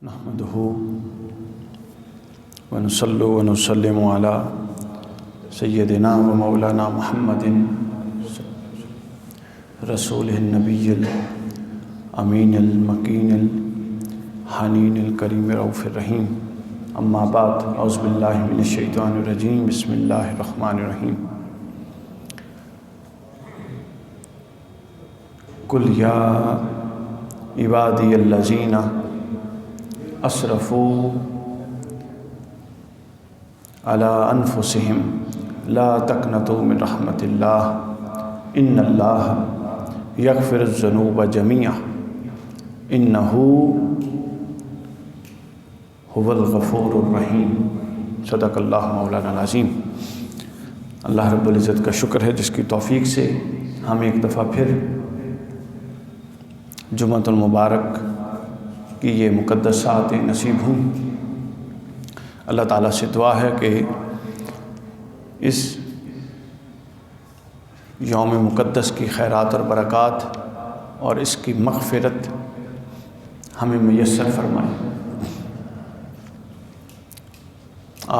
نحمدہ ونصلی ونسلم علی سیدنا و مولانا محمد رسول النبی الامین المکین الحنین الکریم رؤوف الرحیم اما بعد اعوذ باللہ من الشیطان الرجیم بسم اللہ الرحمن الرحیم قل یا عبادی الذین اسرفوا علی انفسہم لا تقنطوا من رحمت اللہ ان اللہ یغفر الذنوب جميعا انہ هو الغفور الرحیم۔ صدق اللہ مولانا العظیم۔ اللہ رب العزت کا شکر ہے جس کی توفیق سے ہم ایک دفعہ پھر جمعۃ المبارک کی یہ مقدس ساعتیں نصیب ہوں۔ اللہ تعالیٰ سے دعا ہے کہ اس یوم مقدس کی خیرات اور برکات اور اس کی مغفرت ہمیں میسر فرمائے۔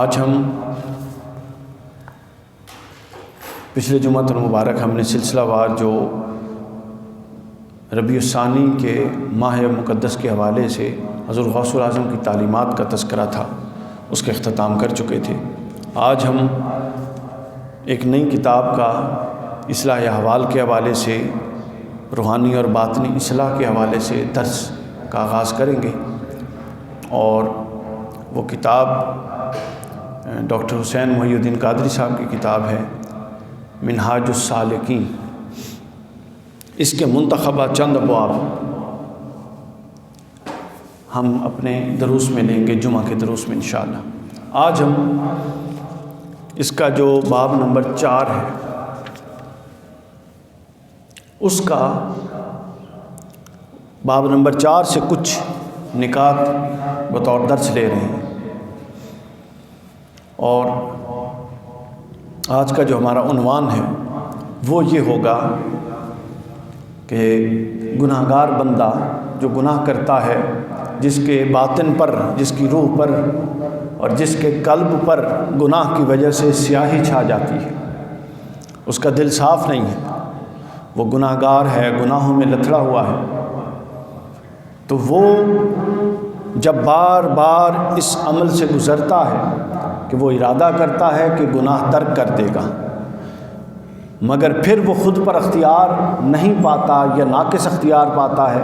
آج ہم پچھلے جمعۃ المبارک ہم نے سلسلہ وار جو ربیع الثانی کے ماہ مقدس کے حوالے سے حضور غوث الاعظم کی تعلیمات کا تذکرہ تھا، اس کا اختتام کر چکے تھے۔ آج ہم ایک نئی کتاب کا اصلاح احوال کے حوالے سے، روحانی اور باطنی اصلاح کے حوالے سے درس کا آغاز کریں گے، اور وہ کتاب ڈاکٹر حسین محی الدین قادری صاحب کی کتاب ہے منہاج السالکین۔ اس کے منتخبہ چند ابواب ہم اپنے دروس میں لیں گے، جمعہ کے دروس میں انشاءاللہ۔ آج ہم اس کا جو باب نمبر 4 ہے اس کا باب نمبر 4 سے کچھ نکات بطور درس لے رہے ہیں، اور آج کا جو ہمارا عنوان ہے وہ یہ ہوگا کہ گناہگار بندہ جو گناہ کرتا ہے، جس کے باطن پر، جس کی روح پر اور جس کے قلب پر گناہ کی وجہ سے سیاہی چھا جاتی ہے، اس کا دل صاف نہیں ہے، وہ گناہگار ہے، گناہوں میں لتھڑا ہوا ہے، تو وہ جب بار بار اس عمل سے گزرتا ہے کہ وہ ارادہ کرتا ہے کہ گناہ ترک کر دے گا، مگر پھر وہ خود پر اختیار نہیں پاتا یا ناقص اختیار پاتا ہے،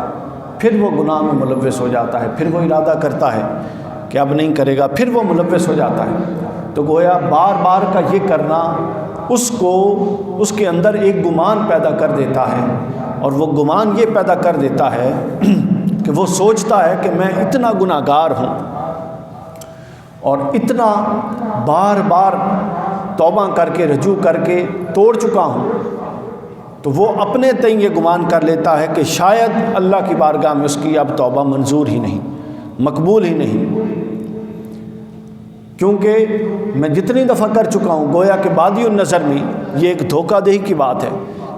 پھر وہ گناہ میں ملوث ہو جاتا ہے، پھر وہ ارادہ کرتا ہے کہ اب نہیں کرے گا، پھر وہ ملوث ہو جاتا ہے۔ تو گویا بار بار کا یہ کرنا اس کے اندر ایک گمان پیدا کر دیتا ہے، اور وہ گمان یہ پیدا کر دیتا ہے کہ وہ سوچتا ہے کہ میں اتنا گناہگار ہوں اور اتنا بار بار توبہ کر کے، رجوع کر کے توڑ چکا ہوں، تو وہ اپنے تئیں یہ گمان کر لیتا ہے کہ شاید اللہ کی بارگاہ میں اس کی اب توبہ منظور ہی نہیں، مقبول ہی نہیں، کیونکہ میں جتنی دفعہ کر چکا ہوں۔ گویا کہ بادی النظر میں یہ ایک دھوکہ دہی کی بات ہے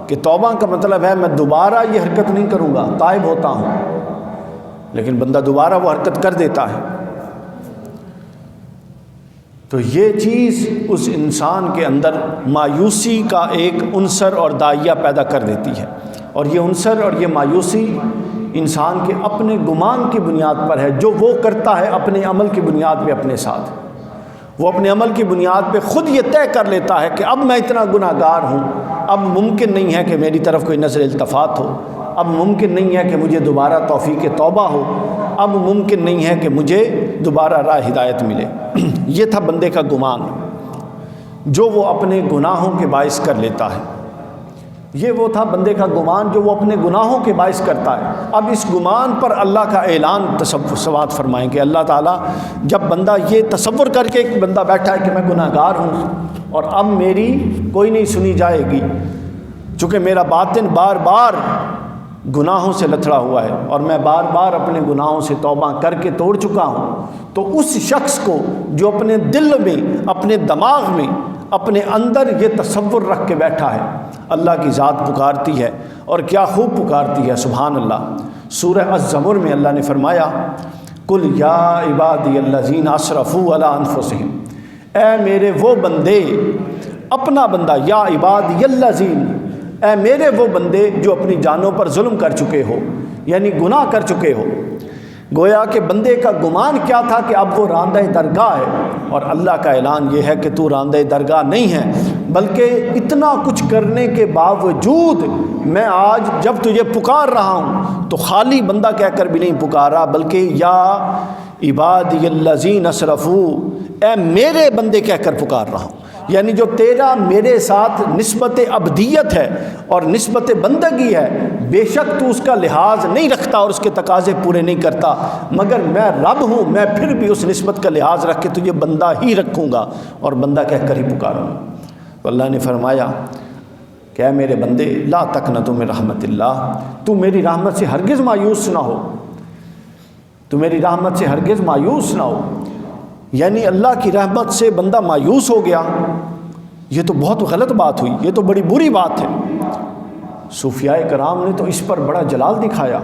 کہ توبہ کا مطلب ہے میں دوبارہ یہ حرکت نہیں کروں گا، تائب ہوتا ہوں، لیکن بندہ دوبارہ وہ حرکت کر دیتا ہے۔ تو یہ چیز اس انسان کے اندر مایوسی کا ایک عنصر اور داعیہ پیدا کر دیتی ہے، اور یہ عنصر اور یہ مایوسی انسان کے اپنے گمان کی بنیاد پر ہے، جو وہ کرتا ہے اپنے عمل کی بنیاد پہ اپنے ساتھ۔ وہ اپنے عمل کی بنیاد پہ خود یہ طے کر لیتا ہے کہ اب میں اتنا گناہگار ہوں، اب ممکن نہیں ہے کہ میری طرف کوئی نظر التفات ہو، اب ممکن نہیں ہے کہ مجھے دوبارہ توفیق توبہ ہو، اب ممکن نہیں ہے کہ مجھے دوبارہ راہ ہدایت ملے۔ یہ تھا بندے کا گمان جو وہ اپنے گناہوں کے باعث کر لیتا ہے، یہ وہ تھا بندے کا گمان جو وہ اپنے گناہوں کے باعث کرتا ہے۔ اب اس گمان پر اللہ کا اعلان سماعت فرمائیں کہ اللہ تعالیٰ جب بندہ یہ تصور کر کے ایک بندہ بیٹھا ہے کہ میں گناہگار ہوں اور اب میری کوئی نہیں سنی جائے گی، چونکہ میرا باطن بار بار گناہوں سے لتھڑا ہوا ہے اور میں بار بار اپنے گناہوں سے توبہ کر کے توڑ چکا ہوں، تو اس شخص کو جو اپنے دل میں، اپنے دماغ میں، اپنے اندر یہ تصور رکھ کے بیٹھا ہے، اللہ کی ذات پکارتی ہے، اور کیا خوب پکارتی ہے، سبحان اللہ۔ سورہ الزمر میں اللہ نے فرمایا قل یا عبادی الذین اسرفوا علی انفسہم، اے میرے وہ بندے، اپنا بندہ، یا عبادی الذین، اے میرے وہ بندے جو اپنی جانوں پر ظلم کر چکے ہو، یعنی گناہ کر چکے ہو۔ گویا کہ بندے کا گمان کیا تھا کہ اب وہ راندہ درگاہ ہے، اور اللہ کا اعلان یہ ہے کہ تو راندہ درگاہ نہیں ہے، بلکہ اتنا کچھ کرنے کے باوجود میں آج جب تجھے پکار رہا ہوں تو خالی بندہ کہہ کر بھی نہیں پکارا، بلکہ یا عبادی الذین اسرفوا، اے میرے بندے کہہ کر پکار رہا ہوں۔ یعنی جو تیرا میرے ساتھ نسبت عبدیت ہے اور نسبت بندگی ہے، بے شک تو اس کا لحاظ نہیں رکھتا اور اس کے تقاضے پورے نہیں کرتا، مگر میں رب ہوں، میں پھر بھی اس نسبت کا لحاظ رکھ کے تجھے بندہ ہی رکھوں گا اور بندہ کہہ کر ہی پکاروں گا۔ تو اللہ نے فرمایا کہ اے میرے بندے، لا تقنطوا من رحمت اللہ، تو میری رحمت سے ہرگز مایوس نہ ہو، تو میری رحمت سے ہرگز مایوس نہ ہو۔ یعنی اللہ کی رحمت سے بندہ مایوس ہو گیا، یہ تو بہت غلط بات ہوئی، یہ تو بڑی بری بات ہے۔ صوفیاء کرام نے تو اس پر بڑا جلال دکھایا۔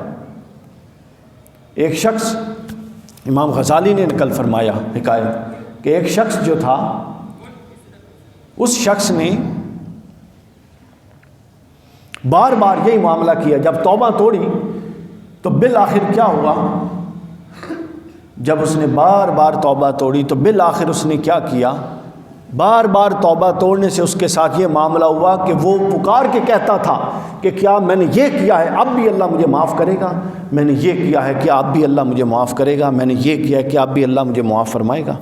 ایک شخص، امام غزالی نے نقل فرمایا حکایت کہ ایک شخص جو تھا، اس شخص نے بار بار یہی معاملہ کیا۔ جب توبہ توڑی تو بالآخر کیا ہوا؟ جب اس نے بار بار توبہ توڑی تو بالآخر اس نے کیا کیا؟ بار بار توبہ توڑنے سے اس کے ساتھ یہ معاملہ ہوا کہ وہ پکار کے کہتا تھا کہ کیا میں نے یہ کیا ہے اب بھی اللہ مجھے معاف کرے گا، میں نے یہ کیا ہے کیا اب بھی اللہ مجھے معاف کرے گا، میں نے یہ کیا ہے کیا اب بھی اللہ مجھے معاف فرمائے گا۔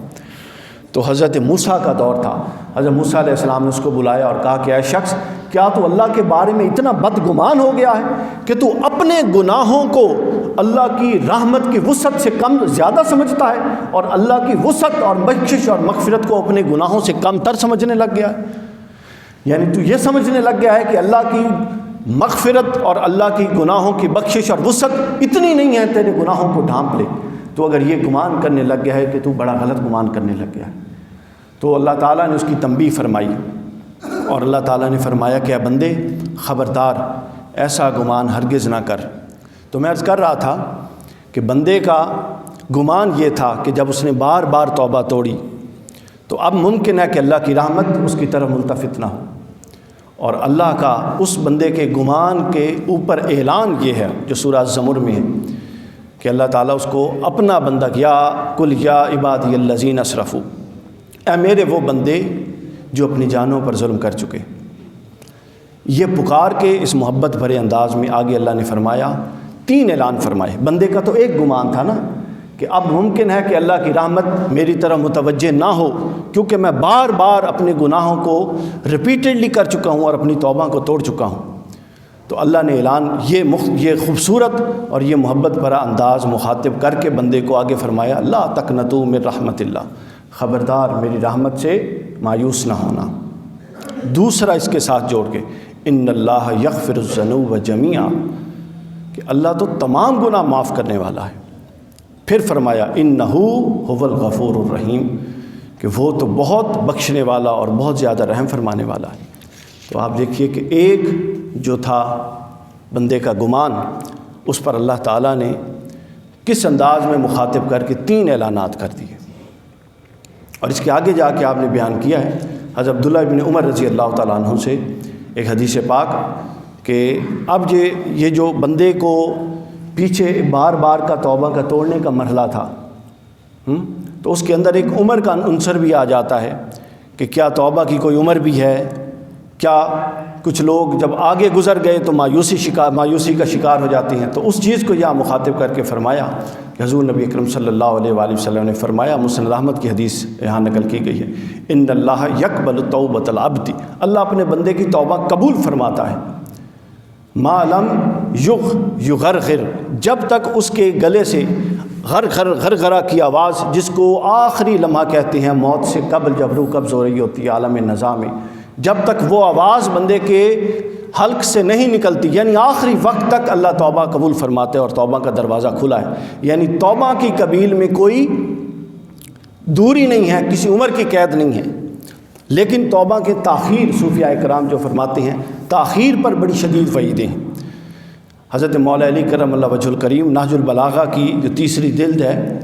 تو حضرت موسیٰ کا دور تھا، حضرت موسیٰ علیہ السلام نے اس کو بلایا اور کہا کہ اے شخص، کیا تو اللہ کے بارے میں اتنا بدگمان ہو گیا ہے کہ تو اپنے گناہوں کو اللہ کی رحمت کی وسعت سے کم زیادہ سمجھتا ہے، اور اللہ کی وسعت اور بخشش اور مغفرت کو اپنے گناہوں سے کم تر سمجھنے لگ گیا ہے؟ یعنی تو یہ سمجھنے لگ گیا ہے کہ اللہ کی مغفرت اور اللہ کی گناہوں کی بخشش اور وسعت اتنی نہیں ہے، تیرے گناہوں کو ڈھانپ لے۔ تو اگر یہ گمان کرنے لگ گیا ہے کہ تو بڑا غلط گمان کرنے لگ گیا ہے، تو اللہ تعالیٰ نے اس کی تنبیہ فرمائی، اور اللہ تعالیٰ نے فرمایا کہ اے بندے خبردار، ایسا گمان ہرگز نہ کر۔ تو میں عرض کر رہا تھا کہ بندے کا گمان یہ تھا کہ جب اس نے بار بار توبہ توڑی تو اب ممکن ہے کہ اللہ کی رحمت اس کی طرف ملتفت نہ ہو، اور اللہ کا اس بندے کے گمان کے اوپر اعلان یہ ہے جو سورہ الزمر میں ہے کہ اللہ تعالیٰ اس کو اپنا بندہ، یا قل یا عبادی الذین اسرفوا، اے میرے وہ بندے جو اپنی جانوں پر ظلم کر چکے۔ یہ پکار کے اس محبت بھرے انداز میں آگے اللہ نے فرمایا، 3 اعلان فرمائے۔ بندے کا تو ایک گمان تھا نا کہ اب ممکن ہے کہ اللہ کی رحمت میری طرف متوجہ نہ ہو، کیونکہ میں بار بار اپنے گناہوں کو ریپیٹڈلی کر چکا ہوں اور اپنی توبہ کو توڑ چکا ہوں۔ تو اللہ نے اعلان یہ خوبصورت اور یہ محبت بھرا انداز مخاطب کر کے بندے کو آگے فرمایا، لا تقنطوا من رحمت اللہ، خبردار میری رحمت سے مایوس نہ ہونا۔ دوسرا اس کے ساتھ جوڑ کے، ان اللہ یغفر الذنوب جمیعا، کہ اللہ تو تمام گناہ معاف کرنے والا ہے۔ پھر فرمایا انہ هو الغفور الرحیم، کہ وہ تو بہت بخشنے والا اور بہت زیادہ رحم فرمانے والا ہے۔ تو آپ دیکھیے کہ ایک جو تھا بندے کا گمان، اس پر اللہ تعالیٰ نے کس انداز میں مخاطب کر کے 3 اعلانات کر دیے۔ اور اس کے آگے جا کے آپ نے بیان کیا ہے حضرت عبداللہ ابن عمر رضی اللہ تعالیٰ عنہ سے ایک حدیث پاک کہ اب یہ جو بندے کو پیچھے بار بار کا توبہ کا توڑنے کا مرحلہ تھا، تو اس کے اندر ایک عمر کا عنصر بھی آ جاتا ہے کہ کیا توبہ کی کوئی عمر بھی ہے، کیا کچھ لوگ جب آگے گزر گئے تو مایوسی کا شکار ہو جاتے ہیں۔ تو اس چیز کو یہاں مخاطب کر کے فرمایا کہ حضور نبی اکرم صلی اللہ علیہ وآلہ وسلم نے فرمایا، مسند احمد کی حدیث یہاں نقل کی گئی ہے، ان اللہ یقبل توبۃ العبد، اللہ اپنے بندے کی توبہ قبول فرماتا ہے، ما لم یغرغر، جب تک اس کے گلے سے غرغرہ کی آواز، جس کو آخری لمحہ کہتے ہیں موت سے قبل جب روح قبض ہو رہی ہوتی ہے عالم نزا میں، جب تک وہ آواز بندے کے حلق سے نہیں نکلتی، یعنی آخری وقت تک اللہ توبہ قبول فرماتے ہیں اور توبہ کا دروازہ کھلا ہے۔ یعنی توبہ کی قبیل میں کوئی دوری نہیں ہے، کسی عمر کی قید نہیں ہے، لیکن توبہ کے تاخیر، صوفیاء کرام جو فرماتے ہیں تاخیر پر بڑی شدید وعیدیں ہیں۔ حضرت مولا علی کرم اللہ وجہ الکریم نہج البلاغہ کی جو تیسری جلد ہے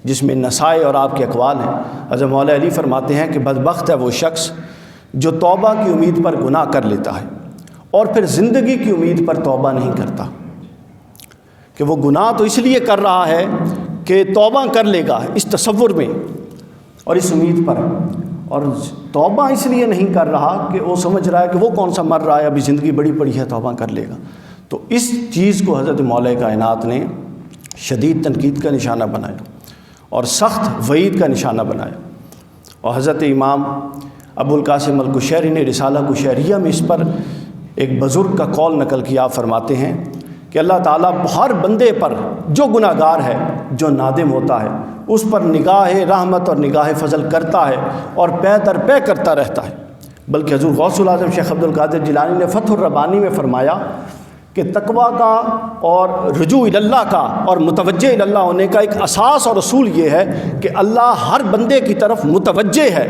جس میں نصائح اور آپ کے اقوال ہیں، حضرت مولا علی فرماتے ہیں کہ بدبخت ہے وہ شخص جو توبہ کی امید پر گناہ کر لیتا ہے اور پھر زندگی کی امید پر توبہ نہیں کرتا، کہ وہ گناہ تو اس لیے کر رہا ہے کہ توبہ کر لے گا اس تصور میں اور اس امید پر، اور توبہ اس لیے نہیں کر رہا کہ وہ سمجھ رہا ہے کہ وہ کون سا مر رہا ہے، ابھی زندگی بڑی پڑی ہے، توبہ کر لے گا۔ تو اس چیز کو حضرت مولا کائنات نے شدید تنقید کا نشانہ بنایا اور سخت وعید کا نشانہ بنایا، اور حضرت امام ابو القاسم القشیری نے رسالہ قشیریہ میں اس پر ایک بزرگ کا قول نقل کیا، فرماتے ہیں کہ اللہ تعالیٰ ہر بندے پر جو گناہ گار ہے، جو نادم ہوتا ہے، اس پر نگاہ رحمت اور نگاہ فضل کرتا ہے اور پے در پے کرتا رہتا ہے۔ بلکہ حضور غوث العظم شیخ عبد القادر جیلانی نے فتح الربانی میں فرمایا کہ تقویٰ کا اور رجوع اللہ کا اور متوجہ اللہ ہونے کا ایک اساس اور اصول یہ ہے کہ اللہ ہر بندے کی طرف متوجہ ہے،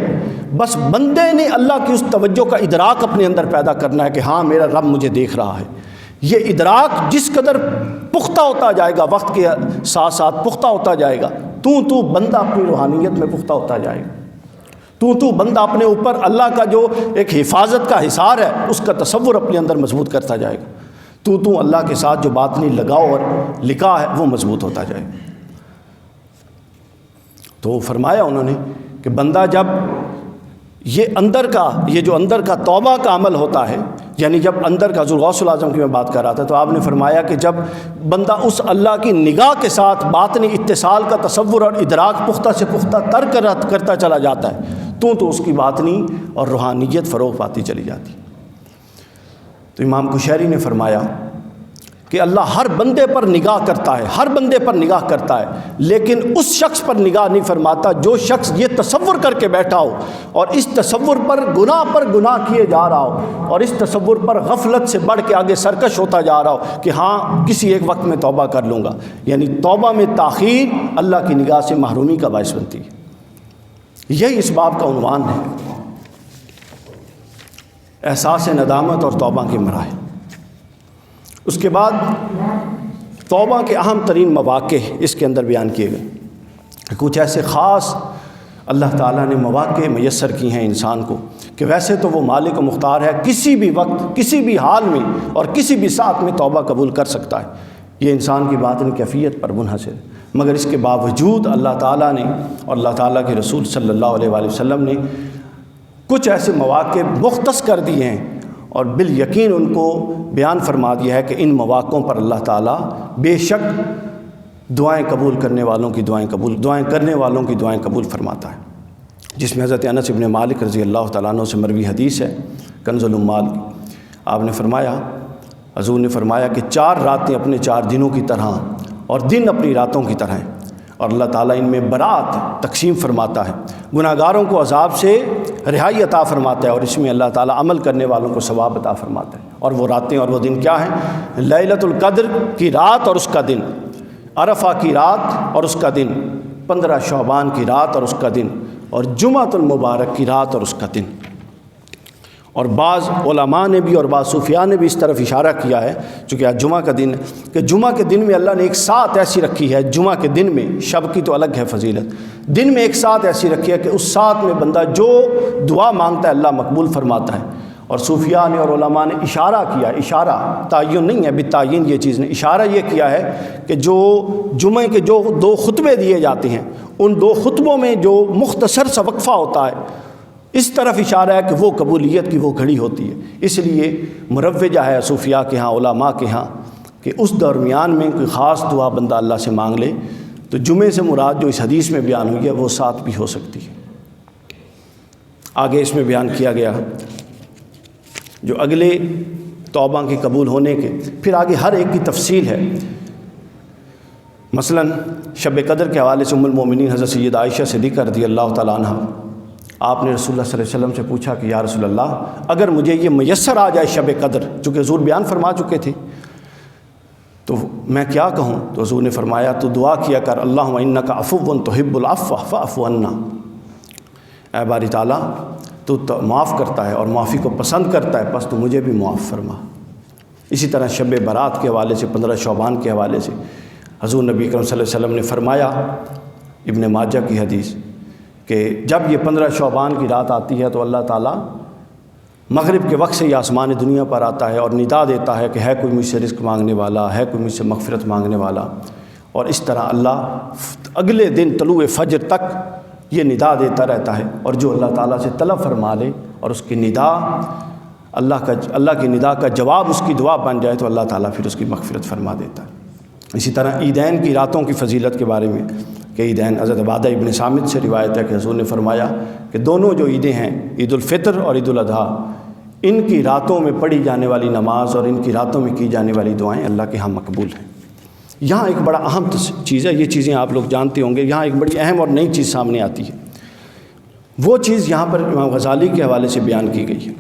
بس بندے نے اللہ کی اس توجہ کا ادراک اپنے اندر پیدا کرنا ہے کہ ہاں میرا رب مجھے دیکھ رہا ہے۔ یہ ادراک جس قدر پختہ ہوتا جائے گا، وقت کے ساتھ ساتھ پختہ ہوتا جائے گا، تو بندہ اپنی روحانیت میں پختہ ہوتا جائے گا، تو بندہ اپنے اوپر اللہ کا جو ایک حفاظت کا حصار ہے اس کا تصور اپنے اندر مضبوط کرتا جائے گا، تو اللہ کے ساتھ جو باطنی لگاؤ اور لکھا ہے وہ مضبوط ہوتا جائے گا۔ تو فرمایا انہوں نے کہ بندہ جب یہ جو اندر کا توبہ کا عمل ہوتا ہے، یعنی جب اندر کا، حضور غوث العظم کی میں بات کر رہا تھا، تو آپ نے فرمایا کہ جب بندہ اس اللہ کی نگاہ کے ساتھ باطنی اتصال کا تصور اور ادراک پختہ سے پختہ تر کرتا چلا جاتا ہے، تو اس کی باطنی اور روحانیت فروغ پاتی چلی جاتی۔ تو امام قشیری نے فرمایا کہ اللہ ہر بندے پر نگاہ کرتا ہے، ہر بندے پر نگاہ کرتا ہے، لیکن اس شخص پر نگاہ نہیں فرماتا جو شخص یہ تصور کر کے بیٹھا ہو اور اس تصور پر گناہ کیے جا رہا ہو اور اس تصور پر غفلت سے بڑھ کے آگے سرکش ہوتا جا رہا ہو کہ ہاں کسی ایک وقت میں توبہ کر لوں گا، یعنی توبہ میں تاخیر اللہ کی نگاہ سے محرومی کا باعث بنتی ہے۔ یہی اس باب کا عنوان ہے، احساس ندامت اور توبہ کے مراحل۔ اس کے بعد توبہ کے اہم ترین مواقع اس کے اندر بیان کیے گئے، کچھ ایسے خاص اللہ تعالیٰ نے مواقع میسر کی ہیں انسان کو کہ ویسے تو وہ مالک و مختار ہے، کسی بھی وقت کسی بھی حال میں اور کسی بھی ساتھ میں توبہ قبول کر سکتا ہے، یہ انسان کی باطنی کیفیت پر منحصر ہے، مگر اس کے باوجود اللہ تعالیٰ نے اور اللہ تعالیٰ کے رسول صلی اللہ علیہ وآلہ وسلم نے کچھ ایسے مواقع مختص کر دیے ہیں اور بالیقین ان کو بیان فرما دیا ہے کہ ان مواقعوں پر اللہ تعالیٰ بے شک دعائیں قبول کرنے والوں کی دعائیں کرنے والوں کی دعائیں قبول فرماتا ہے، جس میں حضرت انس ابن مالک رضی اللہ تعالیٰ عنہ سے مروی حدیث ہے کنز الاموال کی۔ آپ نے فرمایا، حضور نے فرمایا کہ 4 راتیں اپنے 4 دنوں کی طرح اور دن اپنی راتوں کی طرح ہیں، اور اللہ تعالیٰ ان میں برات تقسیم فرماتا ہے، گناہ گاروں کو عذاب سے رہائی عطا فرماتا ہے، اور اس میں اللہ تعالیٰ عمل کرنے والوں کو ثواب عطا فرماتا ہے۔ اور وہ راتیں اور وہ دن کیا ہیں؟ لیلۃ القدر کی رات اور اس کا دن، عرفہ کی رات اور اس کا دن، 15 شعبان کی رات اور اس کا دن، اور جمعۃ المبارک کی رات اور اس کا دن۔ اور بعض علماء نے بھی اور بعض صوفیاء نے بھی اس طرف اشارہ کیا ہے، چونکہ آج جمعہ کا دن ہے، کہ جمعہ کے دن میں اللہ نے ایک ساتھ ایسی رکھی ہے، جمعہ کے دن میں، شب کی تو الگ ہے فضیلت، دن میں ایک ساتھ ایسی رکھی ہے کہ اس ساتھ میں بندہ جو دعا مانگتا ہے اللہ مقبول فرماتا ہے۔ اور صوفیاء نے اور علماء نے اشارہ کیا، اشارہ تعین نہیں ہے، بالتعین یہ چیز نے اشارہ یہ کیا ہے کہ جو جمعہ کے جو 2 خطبے دیے جاتے ہیں، ان 2 خطبوں میں جو مختصر سا وقفہ ہوتا ہے، اس طرف اشارہ ہے کہ وہ قبولیت کی وہ گھڑی ہوتی ہے۔ اس لیے مروجہ ہے صوفیاء کے ہاں، علماء کے ہاں، کہ اس درمیان میں کوئی خاص دعا بندہ اللہ سے مانگ لے تو جمعے سے مراد جو اس حدیث میں بیان ہوئی ہے وہ ساتھ بھی ہو سکتی ہے۔ آگے اس میں بیان کیا گیا جو اگلے توبہ کے قبول ہونے کے، پھر آگے ہر ایک کی تفصیل ہے۔ مثلا شب قدر کے حوالے سے ام المومنین حضرت سید عائشہ صدیقہ رضی اللہ تعالیٰ عنہ، آپ نے رسول اللہ صلی اللہ علیہ وسلم سے پوچھا کہ یا رسول اللہ اگر مجھے یہ میسر آ جائے شب قدر، چونکہ حضور بیان فرما چکے تھے، تو میں کیا کہوں؟ تو حضور نے فرمایا تو دعا کیا کر اللہم انک عفو تحب العفو فاعف عنا، اے باری تعالیٰ تو معاف کرتا ہے اور معافی کو پسند کرتا ہے، پس تو مجھے بھی معاف فرما۔ اسی طرح شب برات کے حوالے سے 15 شعبان کے حوالے سے حضور نبی اکرم صلی اللہ علیہ وسلم نے فرمایا، ابن ماجہ کی حدیث، کہ جب یہ 15 شعبان کی رات آتی ہے تو اللہ تعالیٰ مغرب کے وقت سے یہ آسمان دنیا پر آتا ہے اور ندا دیتا ہے کہ ہے کوئی مجھ سے رزق مانگنے والا، ہے کوئی مجھ سے مغفرت مانگنے والا، اور اس طرح اللہ اگلے دن طلوع فجر تک یہ ندا دیتا رہتا ہے، اور جو اللہ تعالیٰ سے طلب فرما لے اور اس کی ندا اللہ کی ندا کا جواب اس کی دعا بن جائے تو اللہ تعالیٰ پھر اس کی مغفرت فرما دیتا ہے۔ اسی طرح عیدین کی راتوں کی فضیلت کے بارے میں کہ عیدین حضرت عبادہ ابن صامت سے روایت ہے کہ حضور نے فرمایا کہ دونوں جو عیدیں ہیں، عید الفطر اور عید الاضحیٰ، ان کی راتوں میں پڑھی جانے والی نماز اور ان کی راتوں میں کی جانے والی دعائیں اللہ کے ہاں مقبول ہیں۔ یہاں ایک بڑا اہم چیز ہے، یہ چیزیں آپ لوگ جانتے ہوں گے، یہاں ایک بڑی اہم اور نئی چیز سامنے آتی ہے۔ وہ چیز یہاں پر امام غزالی کے حوالے سے بیان کی گئی ہے۔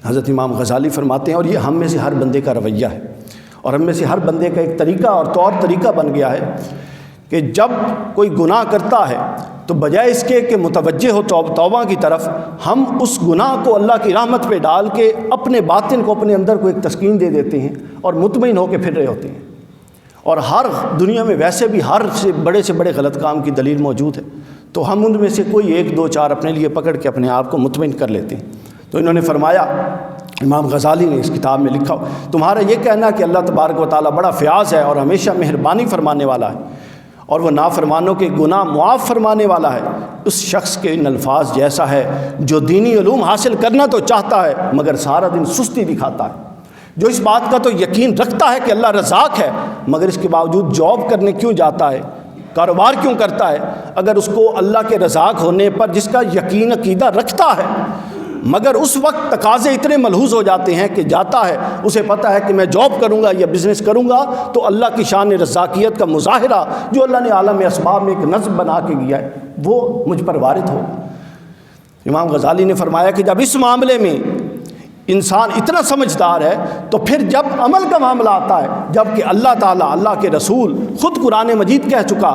حضرت امام غزالی فرماتے ہیں، اور یہ ہم میں سے ہر بندے کا رویہ ہے اور ہم میں سے ہر بندے کا ایک طریقہ اور طور طریقہ بن گیا ہے کہ جب کوئی گناہ کرتا ہے تو بجائے اس کے کہ متوجہ ہو توبہ کی طرف، ہم اس گناہ کو اللہ کی رحمت پہ ڈال کے اپنے باطن کو، اپنے اندر کو ایک تسکین دے دیتے ہیں اور مطمئن ہو کے پھر رہے ہوتے ہیں۔ اور ہر دنیا میں ویسے بھی ہر سے بڑے غلط کام کی دلیل موجود ہے، تو ہم ان میں سے کوئی 1 2 4 اپنے لیے پکڑ کے اپنے آپ کو مطمئن کر لیتے ہیں۔ تو انہوں نے فرمایا، امام غزالی نے اس کتاب میں لکھا، تمہارا یہ کہنا کہ اللہ تبارک و تعالیٰ بڑا فیاض ہے اور ہمیشہ مہربانی فرمانے والا ہے اور وہ نافرمانوں کے گناہ معاف فرمانے والا ہے، اس شخص کے ان الفاظ جیسا ہے جو دینی علوم حاصل کرنا تو چاہتا ہے مگر سارا دن سستی دکھاتا ہے، جو اس بات کا تو یقین رکھتا ہے کہ اللہ رزاق ہے مگر اس کے باوجود جاب کرنے کیوں جاتا ہے، کاروبار کیوں کرتا ہے، اگر اس کو اللہ کے رزاق ہونے پر جس کا یقین عقیدہ رکھتا ہے مگر اس وقت تقاضے اتنے ملحوظ ہو جاتے ہیں کہ جاتا ہے، اسے پتہ ہے کہ میں جاب کروں گا یا بزنس کروں گا تو اللہ کی شان رزاقیت کا مظاہرہ جو اللہ نے عالم اسباب میں ایک نظم بنا کے گیا ہے وہ مجھ پر وارد ہو۔ امام غزالی نے فرمایا کہ جب اس معاملے میں انسان اتنا سمجھدار ہے تو پھر جب عمل کا معاملہ آتا ہے، جب کہ اللہ تعالیٰ، اللہ کے رسول خود قرآن مجید کہہ چکا،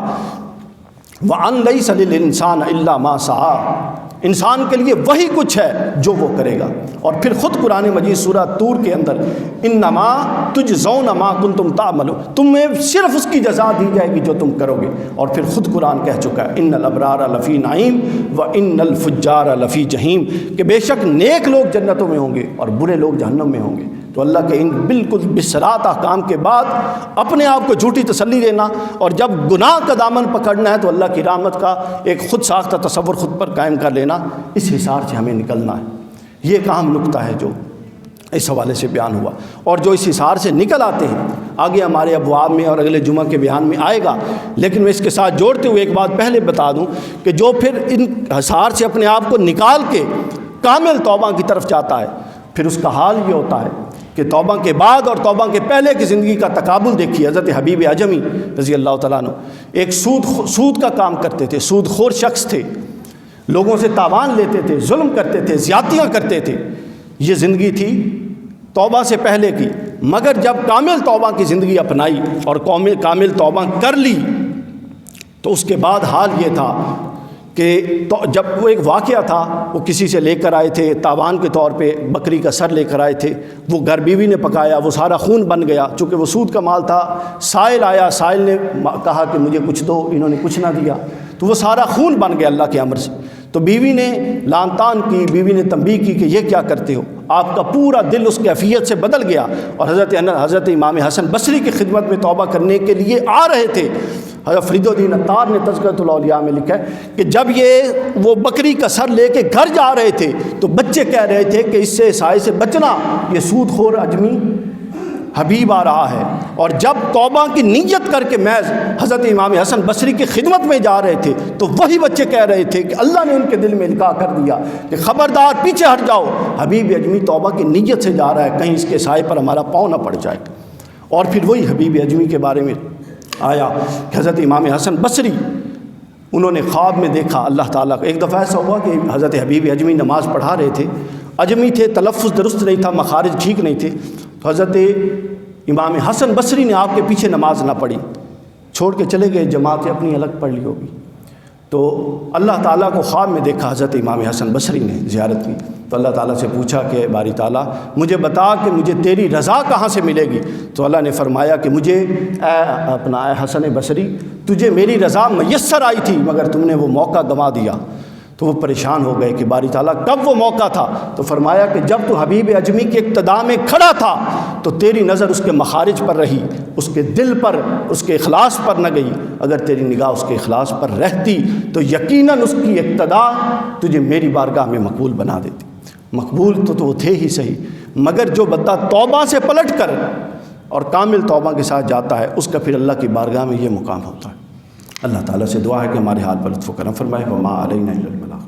وَأَن لَيْسَ لِلْإِنسَانَ إِلَّا مَا سَعَىٰ، انسان کے لیے وہی کچھ ہے جو وہ کرے گا، اور پھر خود قرآن مجید سورہ طور کے اندر انما تجزون ما کنتم تعملون، تمہیں صرف اس کی جزا دی جائے گی جو تم کرو گے، اور پھر خود قرآن کہہ چکا ہے ان الابرار لفی نعیم وان الفجار لفی جہیم، کہ بے شک نیک لوگ جنتوں میں ہوں گے اور برے لوگ جہنم میں ہوں گے۔ تو اللہ کے ان بالکل بصراط احکام کے بعد اپنے آپ کو جھوٹی تسلی دینا اور جب گناہ کا دامن پکڑنا ہے تو اللہ کی رحمت کا ایک خود ساختہ تصور خود پر قائم کر لینا، اس حصار سے ہمیں نکلنا ہے۔ یہ ایک اہم نکتہ ہے جو اس حوالے سے بیان ہوا، اور جو اس حصار سے نکل آتے ہیں آگے ہمارے ابواب میں اور اگلے جمعہ کے بیان میں آئے گا، لیکن میں اس کے ساتھ جوڑتے ہوئے ایک بات پہلے بتا دوں کہ جو پھر ان حصار سے اپنے آپ کو نکال کے کامل توبہ کی طرف جاتا ہے، پھر اس کا حال یہ ہوتا ہے کہ توبہ کے بعد اور توبہ کے پہلے کی زندگی کا تقابل دیکھیے۔ حضرت حبیب اعجمی رضی اللہ تعالیٰ عنہ ایک سود کا کام کرتے تھے، سود خور شخص تھے، لوگوں سے تاوان لیتے تھے، ظلم کرتے تھے، زیادتیاں کرتے تھے، یہ زندگی تھی توبہ سے پہلے کی۔ مگر جب کامل توبہ کی زندگی اپنائی اور کامل توبہ کر لی تو اس کے بعد حال یہ تھا کہ جب وہ ایک واقعہ تھا، وہ کسی سے لے کر آئے تھے تاوان کے طور پہ، بکری کا سر لے کر آئے تھے، وہ گھر بیوی نے پکایا، وہ سارا خون بن گیا، چونکہ وہ سود کا مال تھا۔ سائل آیا، سائل نے کہا کہ مجھے کچھ دو، انہوں نے کچھ نہ دیا، تو وہ سارا خون بن گیا اللہ کے امر سے۔ تو بیوی نے لان تان کی، بیوی نے تنبیہ کی کہ یہ کیا کرتے ہو، آپ کا پورا دل اس کیفیت سے بدل گیا، اور حضرت امام حسن بصری کی خدمت میں توبہ کرنے کے لیے آ رہے تھے۔ حضرت فرید الدین عطار نے تذکرۃ الاولیاء میں لکھا ہے کہ جب وہ بکری کا سر لے کے گھر جا رہے تھے تو بچے کہہ رہے تھے کہ اس سے سائے سے بچنا، یہ سود خور اجمی حبیب آ رہا ہے۔ اور جب توبہ کی نیت کر کے محض حضرت امام حسن بصری کی خدمت میں جا رہے تھے تو وہی بچے کہہ رہے تھے کہ اللہ نے ان کے دل میں القاء کر دیا کہ خبردار پیچھے ہٹ جاؤ، حبیب اجمی توبہ کی نیت سے جا رہا ہے، کہیں اس کے سائے پر ہمارا پاؤں نہ پڑ جائے۔ اور پھر وہی حبیب اجمی کے بارے میں آیا کہ حضرت امام حسن بصری انہوں نے خواب میں دیکھا اللہ تعالیٰ کا۔ ایک دفعہ ایسا ہوا کہ حضرت حبیب اجمی نماز پڑھا رہے تھے، اجمی تھے، تلفظ درست نہیں تھا، مخارج ٹھیک نہیں تھے، تو حضرت امام حسن بصری نے آپ کے پیچھے نماز نہ پڑھی، چھوڑ کے چلے گئے، جماعت اپنی الگ پڑھ لی ہوگی۔ تو اللہ تعالیٰ کو خواب میں دیکھا حضرت امام حسن بصری نے زیارت کی، تو اللہ تعالیٰ سے پوچھا کہ باری تعالیٰ مجھے بتا کہ مجھے تیری رضا کہاں سے ملے گی؟ تو اللہ نے فرمایا کہ مجھے اے حسن بصری تجھے میری رضا میسر آئی تھی مگر تم نے وہ موقع گنوا دیا۔ تو وہ پریشان ہو گئے کہ باری تعالیٰ کب وہ موقع تھا؟ تو فرمایا کہ جب تو حبیب اجمی کے اقتداء میں کھڑا تھا تو تیری نظر اس کے مخارج پر رہی، اس کے دل پر، اس کے اخلاص پر نہ گئی۔ اگر تیری نگاہ اس کے اخلاص پر رہتی تو یقیناً اس کی اقتداء تجھے میری بارگاہ میں مقبول بنا دیتی۔ مقبول تو وہ تھے ہی صحیح، مگر جو بندہ توبہ سے پلٹ کر اور کامل توبہ کے ساتھ جاتا ہے اس کا پھر اللہ کی بارگاہ میں یہ مقام ہوتا ہے۔ اللہ تعالیٰ سے دعا ہے کہ ہمارے حال پر لطف و کرم فرمائے۔ وما علینا الا البلاغ۔